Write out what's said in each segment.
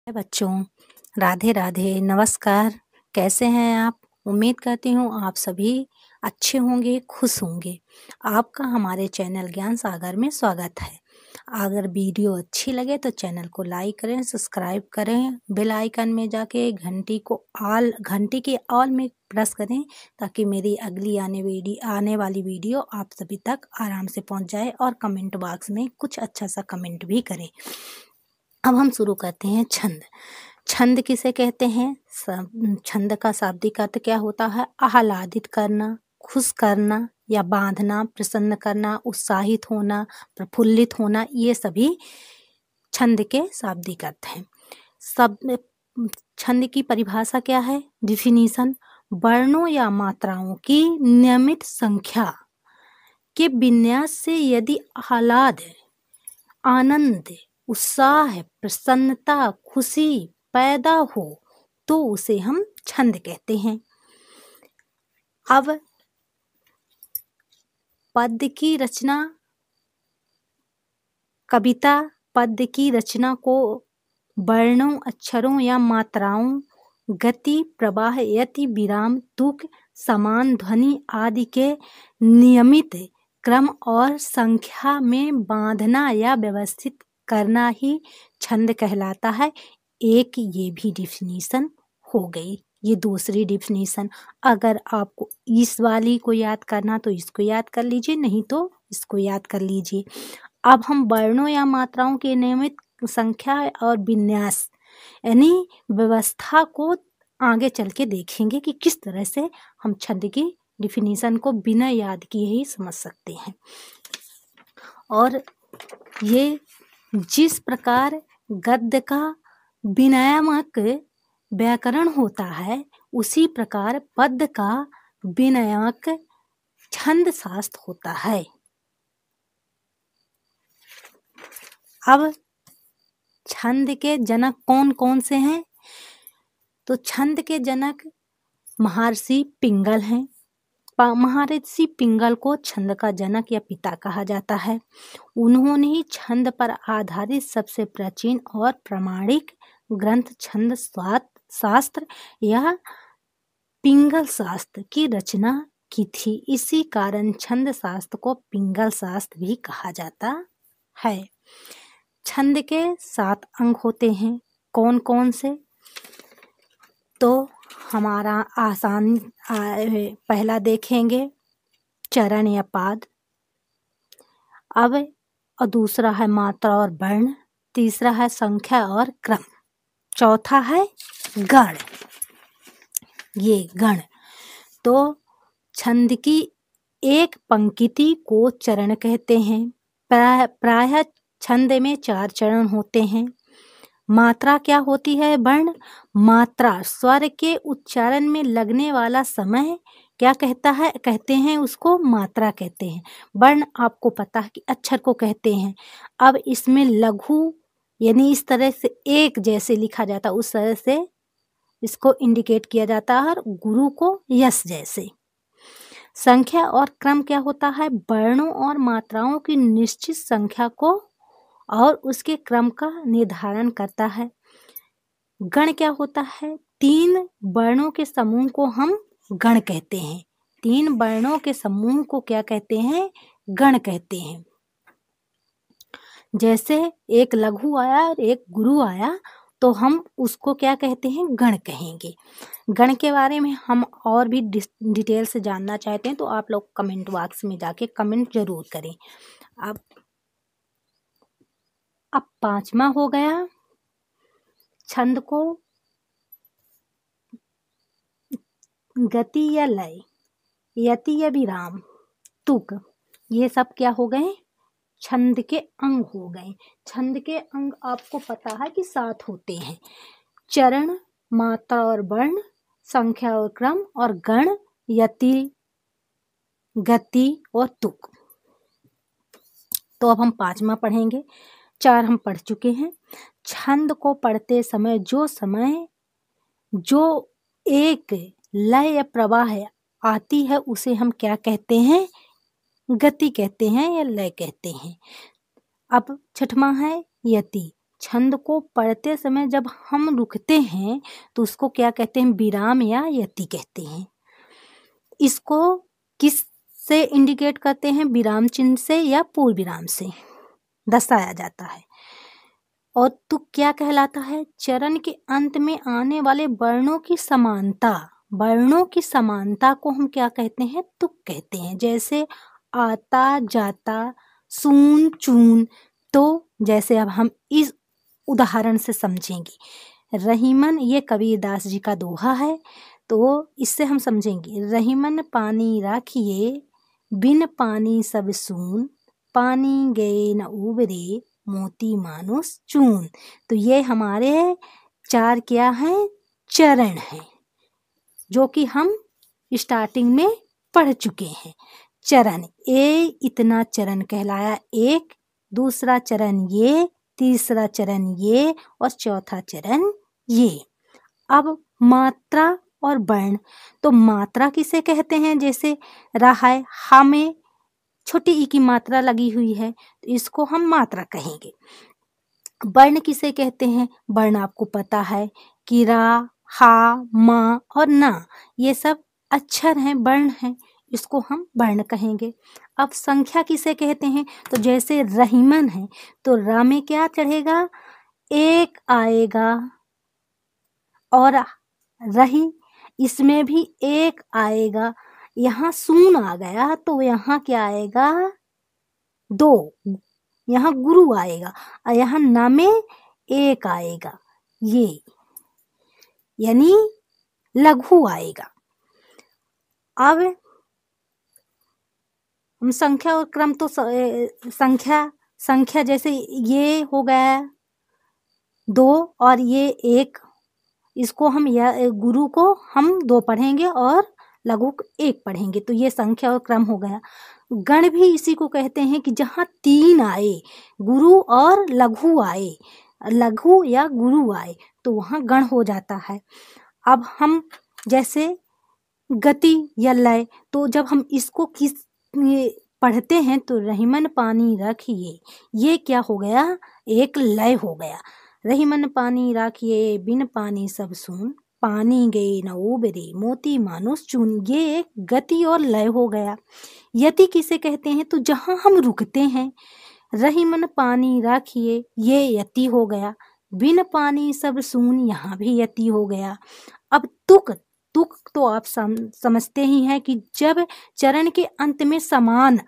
बच्चों, राधे राधे, नमस्कार। कैसे हैं आप? उम्मीद करती हूँ आप सभी अच्छे होंगे, खुश होंगे। आपका हमारे चैनल ज्ञान सागर में स्वागत है। अगर वीडियो अच्छी लगे तो चैनल को लाइक करें, सब्सक्राइब करें, बेल आइकन में जाके घंटी के ऑल में प्रेस करें ताकि मेरी अगली आने वाली वीडियो आप सभी तक आराम से पहुँच जाए और कमेंट बॉक्स में कुछ अच्छा सा कमेंट भी करें। अब हम शुरू करते हैं छंद। छंद किसे कहते हैं? छंद का शाब्दिक अर्थ क्या होता है? आह्लादित करना, खुश करना या बांधना, प्रसन्न करना, उत्साहित होना, प्रफुल्लित होना, ये सभी छंद के शाब्दिक अर्थ हैं। छंद की परिभाषा क्या है? डिफिनीशन: वर्णों या मात्राओं की नियमित संख्या के विन्यास से यदि आह्लाद, आनंद, उत्साह, प्रसन्नता, खुशी पैदा हो तो उसे हम छंद कहते हैं। अब पद्य की रचना, कविता पद्य की रचना को वर्णों, अक्षरों या मात्राओं, गति, प्रवाह, यति, विराम, तुक, समान, ध्वनि आदि के नियमित क्रम और संख्या में बांधना या व्यवस्थित करना ही छंद कहलाता है। एक ये भी डिफिनीशन हो गई। ये दूसरी डिफिनीशन। अगर आपको इस वाली को याद करना तो इसको याद कर लीजिए, नहीं तो इसको याद कर लीजिए। अब हम वर्णों या मात्राओं के नियमित संख्या और विन्यास यानी व्यवस्था को आगे चल के देखेंगे कि किस तरह से हम छंद की डिफिनीशन को बिना याद किए ही समझ सकते हैं। और ये जिस प्रकार गद्य का विनयात्मक व्याकरण होता है, उसी प्रकार पद्य का विनयात्मक छंद शास्त्र होता है। अब छंद के जनक कौन कौन से हैं? तो छंद के जनक महर्षि पिंगल हैं। महर्षि पिंगल को छंद का जनक या पिता कहा जाता है। उन्होंने ही छंद पर आधारित सबसे प्राचीन और प्रामाणिक ग्रंथ छंद शास्त्र या पिंगल शास्त्र की रचना की थी। इसी कारण छंद शास्त्र को पिंगल शास्त्र भी कहा जाता है। छंद के 7 अंग होते हैं। कौन कौन से? तो हमारा आसान पहला देखेंगे चरण या पाद। अब और दूसरा है मात्रा और वर्ण। तीसरा है संख्या और क्रम। चौथा है गण। ये गण। तो छंद की एक पंक्ति को चरण कहते हैं। प्रायः छंद में 4 चरण होते हैं। मात्रा क्या होती है? वर्ण। मात्रा स्वर के उच्चारण में लगने वाला समय क्या कहते हैं उसको मात्रा कहते हैं। वर्ण आपको पता है कि अक्षर को कहते हैं। अब इसमें लघु यानी इस तरह से एक जैसे लिखा जाता है, उस तरह से इसको इंडिकेट किया जाता है, और गुरु को यस जैसे। संख्या और क्रम क्या होता है? वर्णों और मात्राओं की निश्चित संख्या को और उसके क्रम का निर्धारण करता है। गण क्या होता है? 3 वर्णों के समूह को हम गण कहते हैं। 3 वर्णों के समूह को क्या कहते हैं? गण कहते हैं। जैसे एक लघु आया और एक गुरु आया तो हम उसको क्या कहते हैं? गण कहेंगे। गण के बारे में हम और भी डिटेल से जानना चाहते हैं तो आप लोग कमेंट बॉक्स में जाके कमेंट जरूर करें। अब 5वां हो गया छंद को गति या लय, यति या विराम, तुक, ये सब क्या हो गए? छंद के अंग हो गए। छंद के अंग आपको पता है कि 7 होते हैं। चरण, मात्रा और वर्ण, संख्या और क्रम, और गण, यति, गति और तुक। तो अब हम 5वां पढ़ेंगे। 4 हम पढ़ चुके हैं। छंद को पढ़ते समय जो एक लय या प्रवाह आती है उसे हम क्या कहते हैं? गति कहते हैं या लय कहते हैं। अब 6वां है यति। छंद को पढ़ते समय जब हम रुकते हैं तो उसको क्या कहते हैं, विराम या यति कहते हैं। इसको किस से इंडिकेट करते हैं, विराम चिन्ह से या पूर्ण विराम से दर्शाया जाता है। और तुक क्या कहलाता है, चरण के अंत में आने वाले वर्णों की समानता को हम क्या कहते हैं, तुक कहते हैं। जैसे आता जाता, सून चून। तो जैसे अब हम इस उदाहरण से समझेंगे। रहीमन, ये कबीरदास जी का दोहा है, तो इससे हम समझेंगे। रहीमन पानी राखिए, बिन पानी सब सून, पानी गए न उबरे, मोती मानुस चून। तो ये हमारे 4 क्या हैं, चरण हैं, जो कि हम स्टार्टिंग में पढ़ चुके हैं। चरण, ए इतना चरण कहलाया एक, दूसरा चरण ये, तीसरा चरण ये और चौथा चरण ये। अब मात्रा और वर्ण। तो मात्रा किसे कहते हैं, जैसे रहा है, हा में छोटी ई की मात्रा लगी हुई है तो इसको हम मात्रा कहेंगे। वर्ण किसे कहते हैं, वर्ण आपको पता है कि रा, हा, मा और ना, ये सब अक्षर हैं, वर्ण हैं, इसको हम वर्ण कहेंगे। अब संख्या किसे कहते हैं, तो जैसे रहीमन है तो रा में क्या चढ़ेगा, 1 आएगा, और रही, इसमें भी 1 आएगा। यहाँ सून आ गया तो यहाँ क्या आएगा, 2, यहाँ गुरु आएगा, और यहाँ ना में 1 आएगा, ये यानी लघु आएगा। अब हम संख्या और क्रम, तो संख्या जैसे ये हो गया 2 और ये 1, इसको हम गुरु को हम 2 पढ़ेंगे और लघु 1 पढ़ेंगे, तो ये संख्या और क्रम हो गया। गण भी इसी को कहते हैं कि जहाँ 3 आए, गुरु और लघु आए, लघु या गुरु आए, तो वहाँ गण हो जाता है। अब हम जैसे गति या लय, तो जब हम इसको पढ़ते हैं तो रहीमन पानी रखिए, ये क्या हो गया, एक लय हो गया। रहीमन पानी राखिए, बिन पानी सब सून, पानी गए न उबरे, मोती मानुस चून, ये एक गति और लय हो गया। यति किसे कहते हैं, तो जहाँ हम रुकते हैं, रहीमन पानी राखिए, ये यति हो गया। बिन पानी सब सून, यहाँ भी यति हो गया। अब तुक तो आप समझते ही हैं कि जब चरण के अंत में समान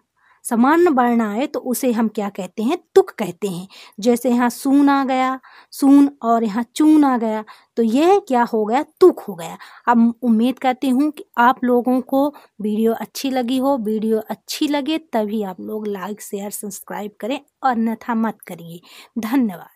वर्ण आए तो उसे हम क्या कहते हैं, तुक कहते हैं। जैसे यहाँ सून आ गया, सून, और यहाँ चून आ गया, तो ये क्या हो गया, तुक हो गया। अब उम्मीद करती हूँ कि आप लोगों को वीडियो अच्छी लगी हो। वीडियो अच्छी लगे तभी आप लोग लाइक शेयर सब्सक्राइब करें, और अन्यथा मत करिए। धन्यवाद।